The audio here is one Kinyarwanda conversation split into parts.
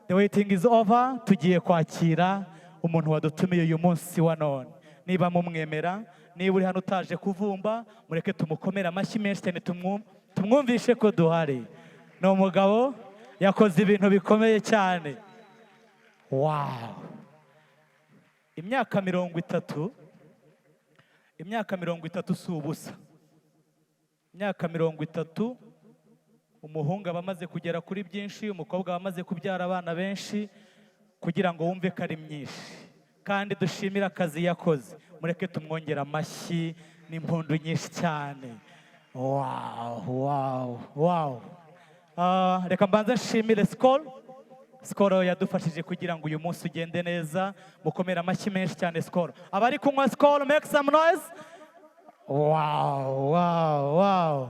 The waiting is over. Tugiye kwakira umuntu wadutumiye uyu munsi wa none. Niba mumwemera, niba uri hano utaje kuvumba, mureke tumukomera amashyi menshi cyane tumwumvishe ko duhari. Ni umugabo yakoze ibintu bikomeye cyane. Wow! Imyaka 30 si ubusa. Imyaka 30 umuhungu abamaze kugera kuri byinshi, umukobwa abamaze kubyara abana benshi kugira ngo wumve ko ari myinshi. Kandi dushimira akazi yakoze. Mureke tumwongera amashyi n'impundu nyinshi cyane. Wow. Reka mbanze nshimire Skol yadufashije kugira ngo uyu munsi ugende neza. Mukomera amashyi menshi cyane Skol. Abari kunywa Skol, make some noise. Wow.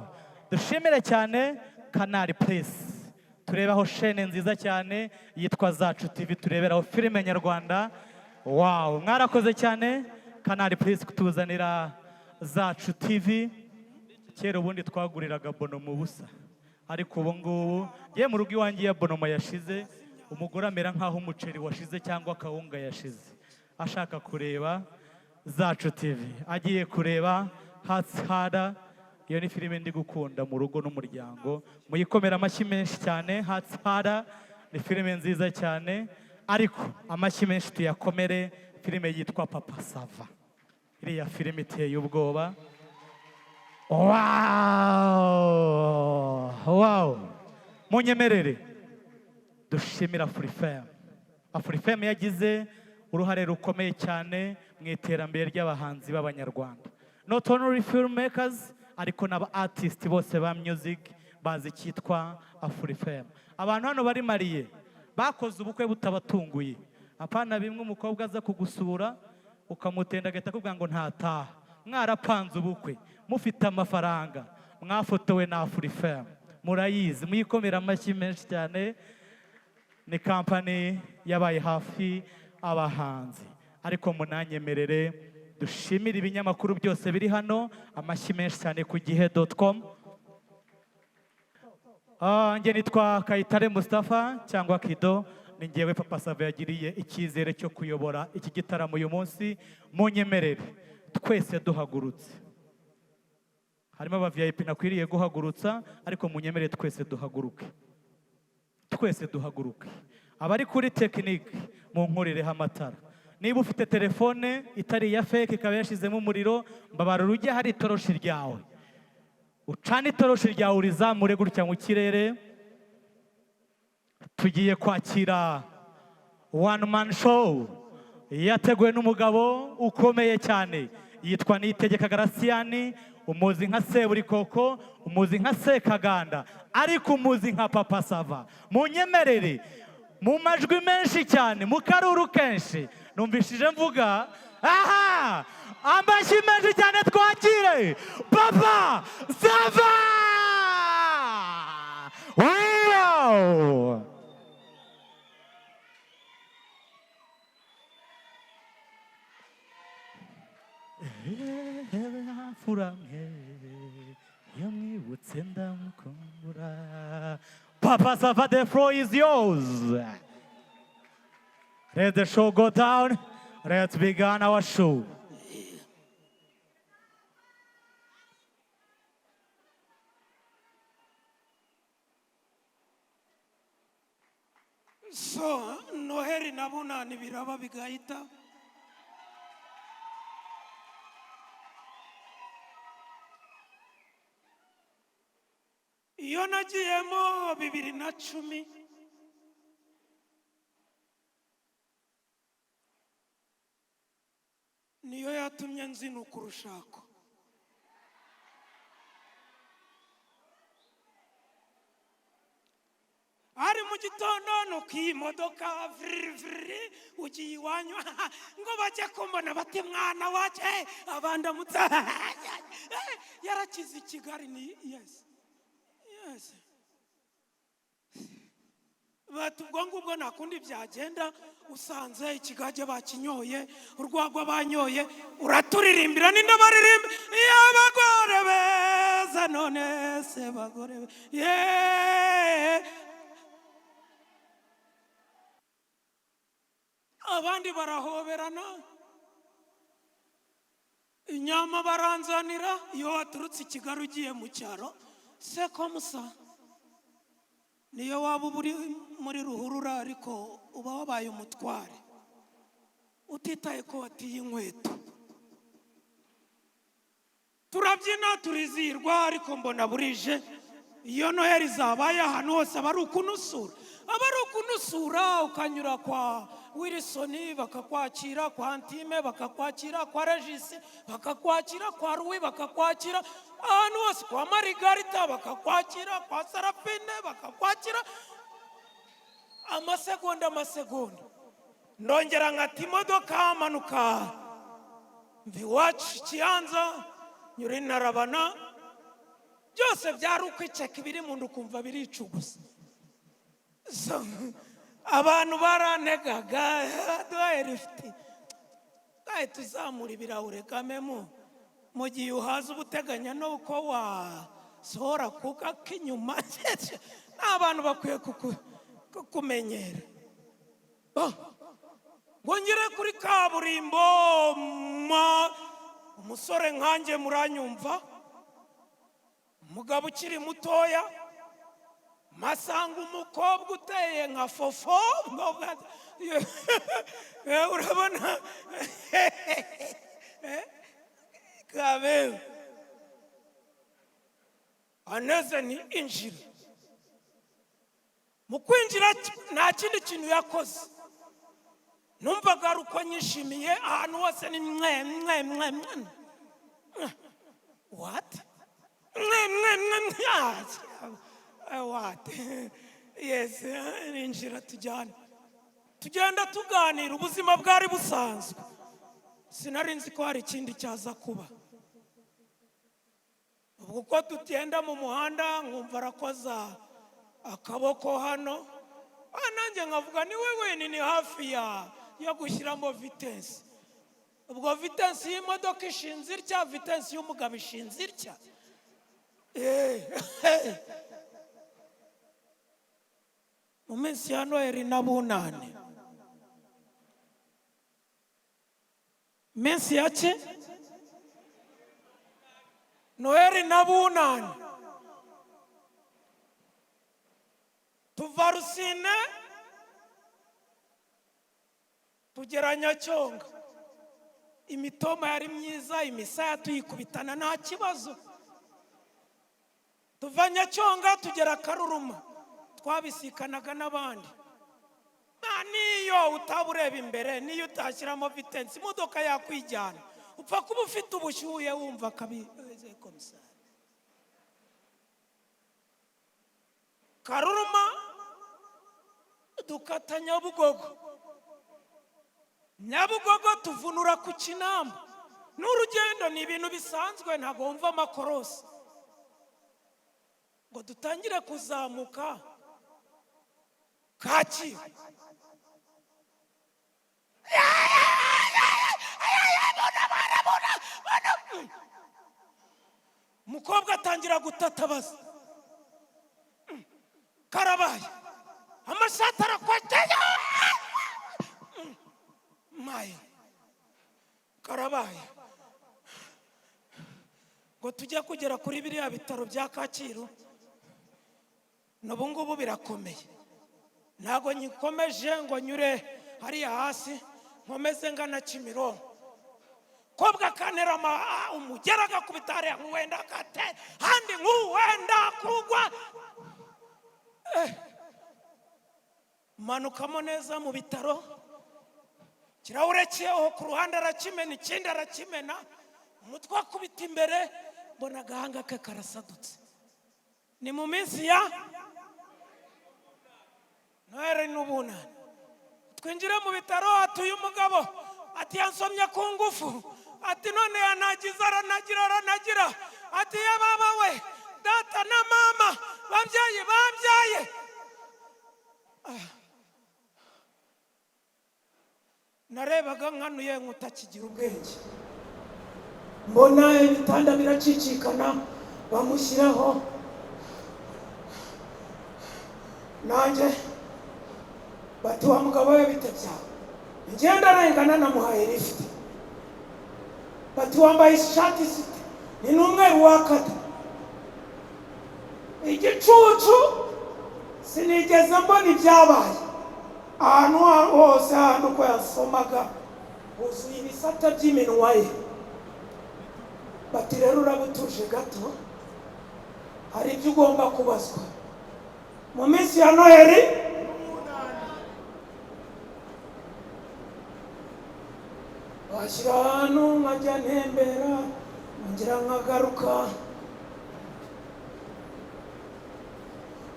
Dushimire cyane Canal Plus. Turebaho chaîne nziza cyane yitwa Zacu TV, tureberaho filime nyarwanda. Wow, mwarakoze cyane Canal Plus kutuzanira Zacu TV. Kera ubundi twaguriraga bonomo busa, ariko ubu ngubu ye mu rugo iwanjye ya bonomo yashize, umugore amera nkaho umuceri washize cyangwa akawunga yashize, ashaka kureba Zacu TV, agiye kureba Hearts Harder. Iyo ni filime ndi gukunda mu rugo n'umuryango. Muyikomera amashyi menshi cyane. Hearts Harder ni filime nziza cyane, ariko amashyi menshi tuyakomere filime yitwa Papa Sava. Iriya filime iteye ubwoba. Wow. Munyemerere dushimira Afrifame yagize uruhare rukomeye cyane mu iterambere ry'abahanzi b'abanyarwanda. Not only filmmakers, ariko n'aba artist bose ba music bazi cyitwa Afrifame. Abantu hano bari mariye bakoze ubukwe butabatunguye. Apana bimwe umukobwa aza kugusura ukamutenda agahita akubwira ngo ntataha. Mwarapanze ubukwe mufite amafaranga, mwafotowe na Afrifame, murayizi. Muyikomera amashyi menshi cyane. Ni company yabaye hafi abahanzi. Ariko munanyemerere dushimira ibinyamakuru byose biri hano. Amashyi menshi cyane ku gihe.com. Nge nitwa Kayitare Mustafa cyangwa Kido. Ni ngewe Papa Sava yagiriye icyizere cyo kuyobora iki gitaramo uyu munsi. Munyemerere twese duhagurutse. Harimo aba VIP nakwiriye guhagurutsa, ariko munyemerere twese duhaguruke. Abari kuri tekinike munkurireho amatara. Niba ufite telefone itari ya fake ikaba yashizemo umuriro, mbabara urujye hari itoroshi ryawe. Ucana itoroshi ryawe urizamure gutya mu kirere. Tugiye kwakira one man show yateguwe n'umugabo ukomeye cyane yitwa Niyitegeka Garasiani. Umuzi nka Seburikoko, umuzi nka Sekaganda, ariko umuzi nka Papa Sava. Munyemerere mu majwi menshi cyane, mu karuru kenshi numvishije mvuga amashyi menshi cyane twakire Papa Sava. Wow! Papa Sava, the floor is yours. Let the show go down. Let's begin our show. So, Noheri na Bunani biraba bigahita. Iyo nagiyemo 2010 niyo yatumye nzinuka urushako. Ari mu gitondo nuko iyi modoka ugiye iwanyu ngo bajye kumbona bati mwana waje abandamutse yarakize i Kigali. Ni yes bati ubwo ngubwo nakundi byagenda usanze ikigage bakinyoye urwagwa banyoye uraturirimbira ninde baririmba y'abagore beza none se bagore abandi barahoberana, inyama baranzanira. Iyo waturutse i Kigali ugiye mu cyaro se ko musa, niyo waba uri muri ruhurura ariko uba wabaye umutware utitaye ko watiye inkweto. Turabyina turizirwa, ariko mbona burije. Iyo Noheli zabaye ahantu hose aba ari ukunusura, aba ari ukunusura. Ukanyura kwa Wilson bakakwakira, kwa Antime bakakwakira, kwa Regis bakakwakira, kwa Rui bakakwakira, ahantu hose kwa Marigarita bakakwakira, kwa Sarapine bakakwakira. Amasegonda ndongera nkata imodoka amanuka mva iwacu Kiyanza, nyura Intarabana. Byose byari ukwiceka ibiri mu nda ukumva biricugusa. Abantu barantegaga, duhaye lifti, gahe tuzamura ibirahure kamemu, mu gihe uhaza ubuteganya nuko wasohora kuka k'inyuma. N'abantu bakwiye kukumenyera. Ngo ngere kuri kaburimbo, umusore nkanjye muranyumva, umugabo ukiri mutoya, masanga umukobwa uteye nka fofo. Urabona kabeho aneze ni injira. Mu kwinjira nta kindi kintu yakoze, numvaga ari uko nyishimiye. Ahantu hose ni what? What? Yes, ninjira tugenda tuganira. Ubuzima bwari busanzwe, sinari nzi ko hari ikindi cyaza kuba. Ubwo ko tugenda mu muhanda nkumva arakoza akaboko hano, nanjye nkavuga ni wewe ni hafi yo gushyiramo vitesse. Ubwo vitesse y'imodoka ishinze itya, vitesse y'umugabo ishinze itya. Mu minsi ya Noheli na Bunani, minsi yake Noheli na Bunani, tuva Rusine tugera Nyacyonga. Imitoma yari myiza, imisaya tuyikubitana nta kibazo. Tuva Nyacyonga tugera Karuruma, twabisikanaga n'abandi. Niyo utabureba imbere, niyo utashyiramo vitesse, imodoka yakwijyana. Upfa kuba ufite ubushyuhe wumva kabeze komisari. Karuruma dukata Nyabugogo tuvunura ku Kinamba. N'urugendo ni ibintu bisanzwe, ntabwo wumva amakorosi. Ngo dutangire kuzamuka Kacyiru. Umukobwa atangira gutatabaza, karabaye amashati arakwateye, maye karabaye. Ngo tujye kugera kuri biriya bitaro bya Kacyiru, n'ubu ngubu birakomeye. Ntago nyikomeje ngo nyure hariya hasi, nkomeze ngana Kimironko. Kobwa kanera umugera gakubita hariya nk'uwenda kate, handi nk'uwenda kugwa. Manukamo neza mu bitaro, kirahure cyeho ku ruhande arakimena, ikindi arakimena, umutwe akubita imbere, mbona agahanga ke karasadutse. Ni mu minsi ya Noheli n'Ubunani. Twinjire mu bitaro, atuye umugabo ati yansomye ku ngufu, ati none yanagize aranagira, ati ya baba we, data na mama babyaye. Narebaga nkanuye nk'utakigira ubwenge, mbona ibitanda biracicikana, bamushyiraho. Nanjye bati wa mugabo we bite byawe? ngenda arengana namuhaye lift, bati wambaye ishati site ni n'umweru wakata. Igicucu sinigeze mbona ibyabaye ahantu hose, ahantu ko yasomaga huzuye ibisata by'iminwa ye. Bati rero urabutuje gato, hari ibyo ugomba kubazwa mu minsi ya Noheli. Washyira ahantu nkajya ntembera ngira nkagaruka,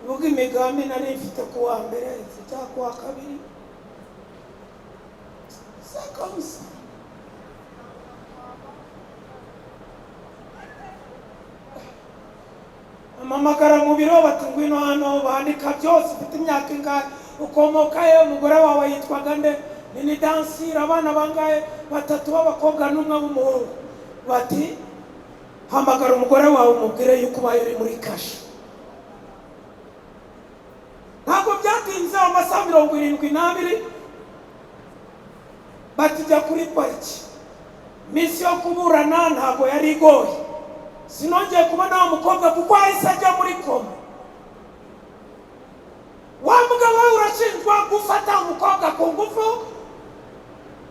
uvuga imigambi nari mfite ku wa mbere cyangwa ku wa kabiri sakamusa. Amamagara mu biro bati ngwino hano bandika byose, ufite imyaka ingahe, ukomoka he, umugore wawe yitwaga nde, ni dansira, abana bangahe, 3 b'abakobwa n'umwe w'umuhungu. Bati hamagara umugore wawe umubwire yuko ubaye uri muri kasha. Ntabwo byatinze amasaha 72 bati jya kuri pariki. Misi yo kuburana ntabwo yari igoye, sinongeye kubona wa mukobwa kuko ahise ajya muri koma. Wa mugabo urashinjwa gufata umukobwa ku ngufu,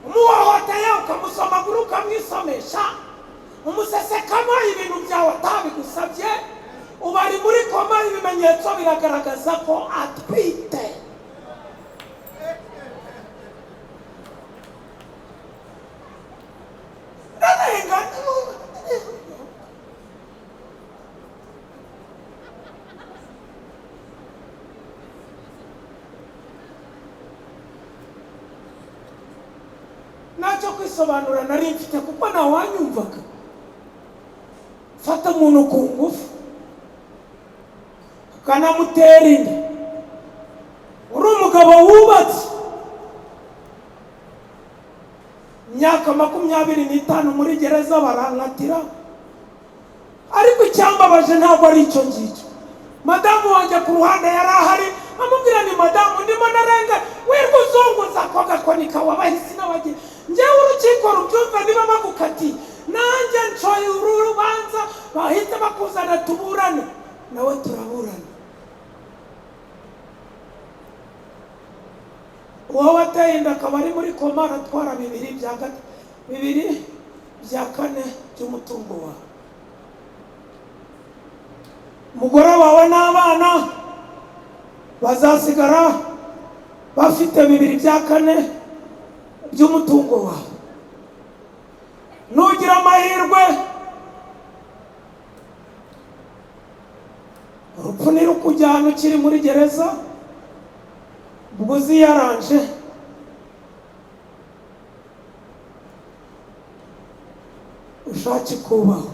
umuhohoteye ukamusomagura ukamwisomesha, umusesekamo ibintu byawe atabigusabye, ubu ari muri koma. Ibimenyetso biragaragaza ko atwite. Ntacyo kwisobanura nari mfite kuko nawe wanyumvaga. Fata umuntu ku ngufu ukanamutera inda, uri umugabo wubatse, imyaka 25 muri gereza barankatira. Ariko icyambabaje ntabwo ari icyo ngicyo. Madamu wanjye ku ruhande yari ahari, amubwira ni madamu ndimo narenga, wirwa uzunguza ako gakoni kawe abahisi n'abagiye. Njyewe urukiko rubyumva niba bagukatiye, nanjye nshoye urubanza bahita bakuzana tuburane, nawe turaburana. Uwo wateye inda akaba ari muri koma, aratwara 2 bya 4 by'umutungo wawe. Umugore wawe n'abana bazasigara bafite 2 bya 4 by'umutungo wawe. Nugira amahirwe urupfu nirukujyana ukiri muri gereza, ubwo uziyaranje ushake kubaho.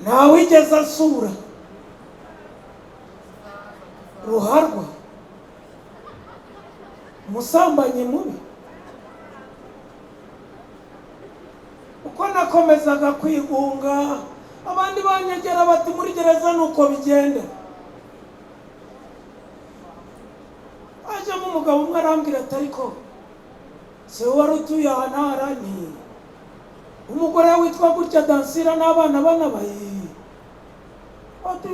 Ntawigeze asura ruharwa, umusambanyi mubi. Uko nakomezaga kwigunga, abandi banyegera bati muri gereza nuko bigenda. Ajemo umugabo umwe arambwira ati ariko se wari utuye ahantu harani, umugore witwa gutya Dansira n'abana bana bayi ati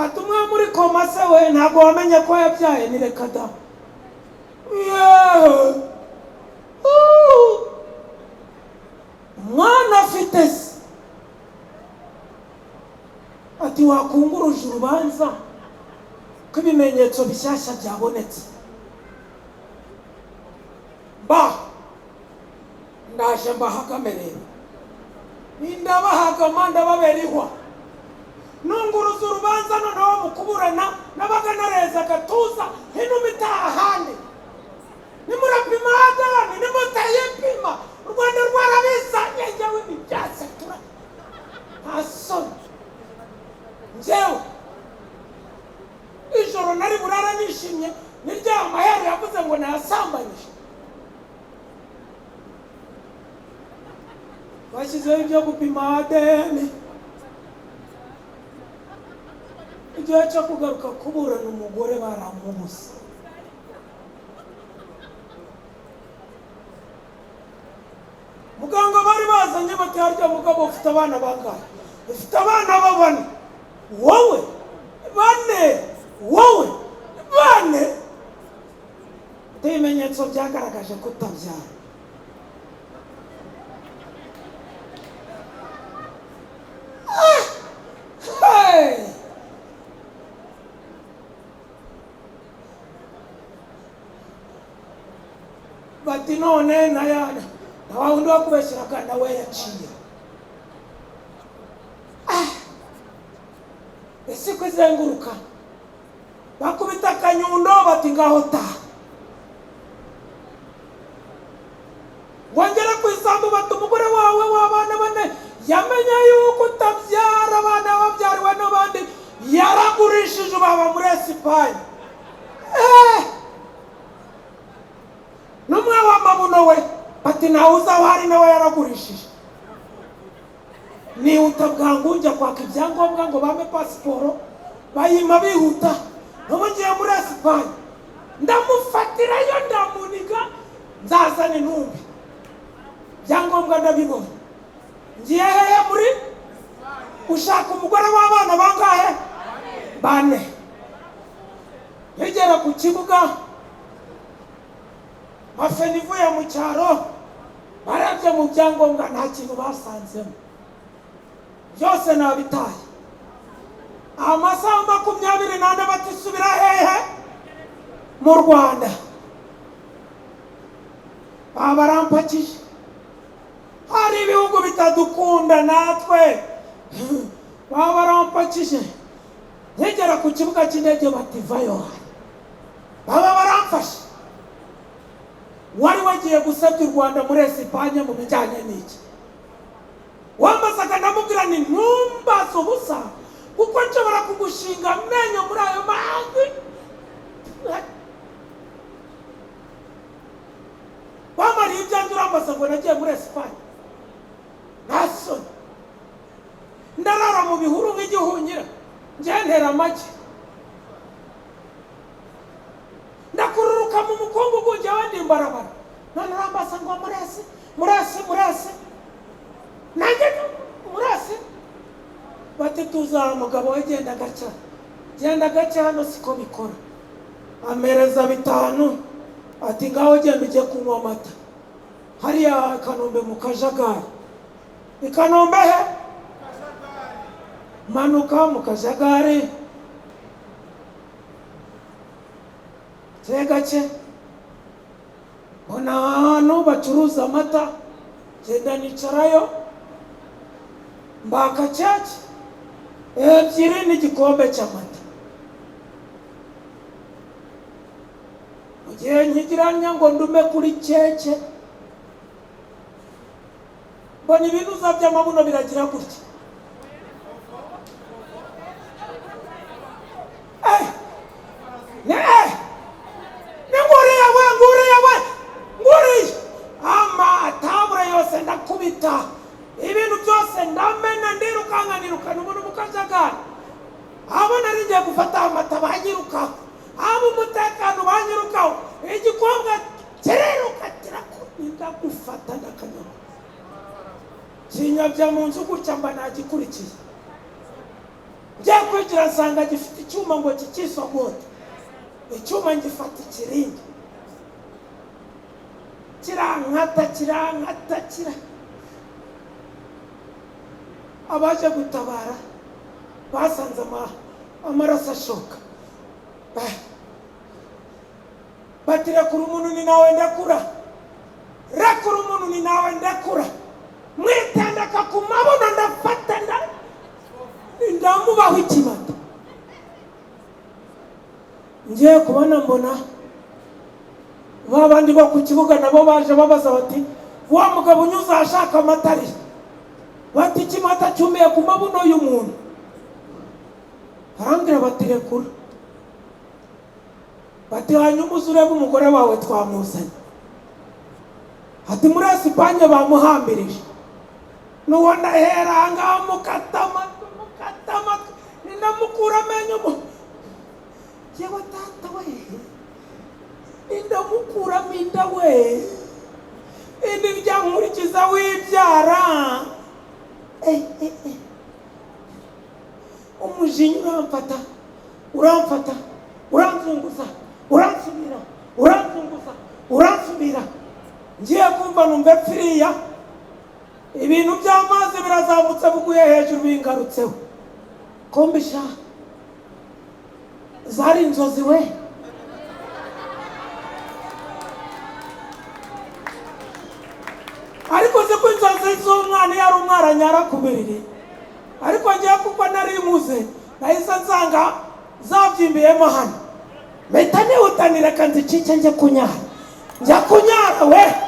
ati umwe muri koma se we ntabwo wamenye ko yabyaye ni reka da umwana afite se ati wakunguruje urubanza ko ibimenyetso bishyashya byabonetse ndaje mbahagamerera ndabahagama ndababerihwa nunguruza urubanza noneho mukuburana nabaga nareza agatuza inuma itaha ahandi nimurapima hadani nimutayipima u Rwanda rwarabizanye njyewe ntibyasetura nta soni njyewe ijoro nari burara nishimye niryama yari yavuze ngo nayasambanyije bashyizeho ibyo gupima ADN igihe cyo kugaruka kuburana umugore baramubuza muganga bari bazanye bati harya mugabo ufite abana bangahe ufite abana babane wowe bane ibimenyetso byagaragaje ko utabyara bati none nayana nawe undi wakubeshyiraga nawe yaciye ese ko izenguruka bakubita akanyundo bati ngaho taha wongera ku isambu bati umugore wawe w'abana bane yamenye yuko utabyara abana babyariwe n'abandi yaragurishije baba muri Esipanye n'umwe w'amabuno we bati nawe uzaho hari nawe yaragurishije ni utabwangu njya kwaka ibyangombwa ngo bame pasiporo bayima bihuta n'ubu ngiye muri Esipanye ndamufatirayo ndamuniga nzazana intumbi ibyangombwa ndabibona ngiye hehe muri ushaka umugore w'abana bangahe bane yegera ku kibuga mafeni ivuye mu cyaro barebye mu byangombwa nta kintu basanzemo byose nabitaye amasaha 24 batisubira hehe mu Rwanda barampakije hari ibihugu bitadukunda natwe barampakije yegera ku kibuga cy'indege bativayo baba baramfashe wari wagiye gusabya u Rwanda muri Esipanye mu bijyanye n'iki wambazaga ndamubwira ni ntumbaze ubusa kuko nshobora kugushinga amenyo muri ayo mahanga wamariye ibyanjye urambaza ngo nagiye muri Esipanye nta soni ndarara mu bihuru nk'igihunyira njye ntera amagi ndakururuka mu mukungugu njye wandi imbarabara none urambaza ngo murese nanjye murese bati tuzara umugabo we genda gake hano siko bikora amereza 5 ati ngaho genda ujye kunywa amata hariya Kanombe mu Kajagari Kanombe he manuka mu Kajagari gake bona ahantu bacuruza amata genda nicarayo mbaka cyaki ebyiri n'igikombe cy'amata mugihe nkigiranya ngo ndume kuri keke mbona ibintu by'amabuno biragira gutya nguriya amatabura yose ndakubita ibintu byose ndamena ndirukana umuntu mu Kajagari abo nari ngiye gufata amata banyirukaho, abo umutekano banyirukaho, igikobwa kireruka kirakunda gufata ndakanyama kinyabya mu nzu gutya mba nagikurikiye, ngiye kwigira nsanga gifite icyuma ngo kikisogote, icyuma ngifata ikirindi kirankata abaje gutabara basanze amaraso ashoka, bati rekura umuntu ni nawe ndakura, rekura umuntu ni nawe ndakura, mwitendeka ku mabuno ndafata ndamubaho ikimata. Ngiye kubona mbona babandi bo ku kibuga nabo baje babaza bati wa mugabo unyuze ashaka amatari, bati ikimata cyumiye ku mabuno y'umuntu, arambwira bati rekura, bati hanyuma uzurebe umugore wawe twamuzanye, ati muri Esipanye bamuhambirije, nuwo ndahera ngaho mukatama ndamukura amenyo yewe tata we, ndamukuramo inda we, indi byankurikiza wibyara, umujinya uramfata uranzunguza uransubira, ngiye kumva numva pfiriya ibintu by'amazi birazamutse buguye hejuru bingarutseho, kombisha zari inzozi we. Ariko se ko inzozi z'umwana yari umwana nyarakubirire, ariko ngiye kuko nari muze nahise nsanga zabyimbiyemo hano, mpita nihutanira kandi cike njya kunyara we.